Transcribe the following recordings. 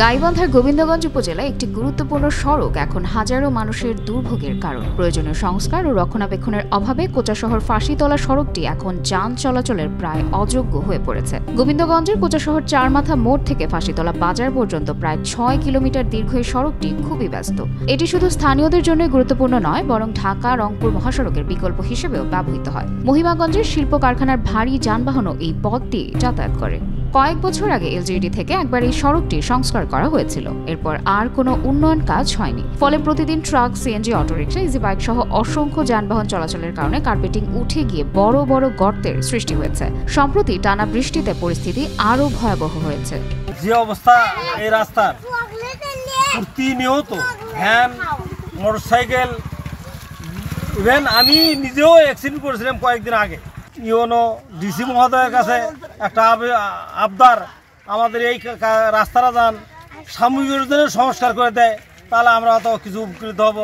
গাইবান্ধার গোবিন্দগঞ্জ উপজেলায় একটি গুরুত্বপূর্ণ সড়ক এখন হাজারো মানুষের দুর্ভোগের কারণ। প্রয়োজনীয় সংস্কার ও রক্ষণাবেক্ষণের অভাবে কোচাশহর ফাঁসিতলা সড়কটি এখন যান চলাচলের প্রায় অযোগ্য হয়ে পড়েছে। গোবিন্দগঞ্জের কোচাশহর চারমাথা মোড় থেকে ফাঁসিতলা বাজার পর্যন্ত প্রায় ৬ কিলোমিটার দীর্ঘ এই সড়কটি খুবই ব্যস্ত। এটি শুধু স্থানীয়দের জন্য গুরুত্বপূর্ণ নয়, বরং ঢাকা রংপুর মহাসড়কের বিকল্প হিসেবেও ব্যবহৃত হয়। মহিমাগঞ্জের শিল্প কারখানার ভারী যানবাহনও এই পথ দিয়ে যাতায়াত করে। কয়েক বছর আগে এলজিইডি থেকে একবার এই সড়কটি সংস্কার করা হয়েছিল। এরপর আর কোনো উন্নয়ন কাজ হয়নি। ফলে প্রতিদিন truck, CNG, autorickshaw, easy bike সহ অসংখ্য যানবাহন চলাচলের কারণে কার্পেটিং উঠে গিয়ে বড় বড় গর্তের সৃষ্টি হয়েছে। সম্প্রতি টানা বৃষ্টিতে পরিস্থিতি আরও ভয়াবহ হয়েছে। যে অবস্থা এই রাস্তার, প্রতিনিয়ত ভ্যান, মোটরসাইকেল, ইভেন আমি নিজেও অ্যাক্সিডেন্ট করেছিলাম কয়েকদিন আগে। ইউনো ডিসি মহোদয়ের কাছে একটা আবদার, আমাদের এই রাস্তাটা যান সাময়িকের জন্য সংস্কার করে দেয়, তাহলে আমরা তো কিছু উপকৃত হব।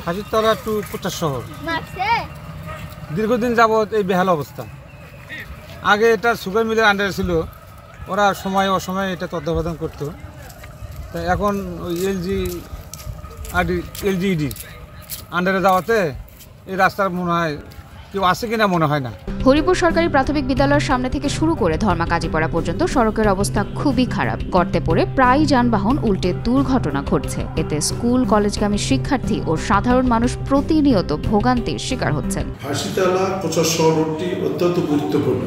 ফাঁসিতলা টু কোচাশহর দীর্ঘদিন যাবৎ এই বেহাল অবস্থা। আগে এটা সুগার মিলের আন্ডারে ছিল, ওরা সময় অসময়ে এটা তত্ত্বাবধান করতো। তা এখন ওই এলজিইডি আন্ডারে যাওয়াতে এই রাস্তার মনে হয় কেউ আসে কিনা মনে হয় না। হরিপুর সরকারি প্রাথমিক বিদ্যালয়ের সামনে থেকে শুরু করে ধর্মা কাজীপাড়া পর্যন্ত সড়কের অবস্থা খুবই খারাপ। গর্তে পড়ে প্রায় যানবাহন উল্টে দুর্ঘটনা ঘটছে। এতে স্কুল কলেজগামী শিক্ষার্থী ও সাধারণ মানুষ প্রতিনিয়ত ভোগান্তির শিকার হচ্ছেন। ফাঁসিতলা কোচাশহর রোডটি অত্যন্ত গুরুত্বপূর্ণ।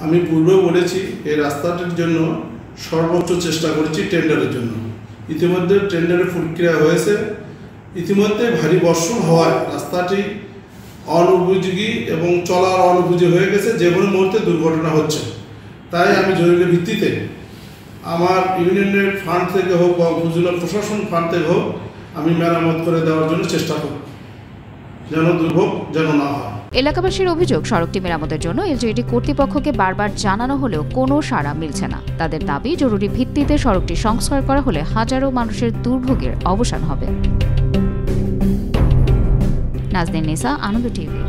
আমি পূর্বে বলেছি এই রাস্তাটির জন্য সর্বোচ্চ চেষ্টা করেছি টেন্ডারের জন্য। ইতিমধ্যে টেন্ডারের প্রক্রিয়া হয়েছে। ইতিমধ্যে ভারী বর্ষণ হওয়ায় রাস্তাটি অনুপযোগী এবং চলার অনুপযোগী হয়ে গেছে। যে কোনো মুহূর্তে দুর্ঘটনা হচ্ছে। তাই আমি জরুরি ভিত্তিতে আমার ইউনিয়নের ফান্ড থেকে হোক বা উপজেলা প্রশাসন ফান্ড থেকে হোক আমি মেরামত করে দেওয়ার জন্য চেষ্টা করব, যেন দুর্ভোগ যেন না হয়। এলাকাবাসীর অভিযোগ, সড়কটি মেরামতের জন্য এলজিইডি কর্তৃপক্ষকে বারবার জানানো হলেও কোনো সাড়া মিলছে না। তাদের দাবি, জরুরি ভিত্তিতে সড়কটি সংস্কার করা হলে হাজারো মানুষের দুর্ভোগের অবসান হবে। নাজনীন নিসা, আনন্দ টিভি।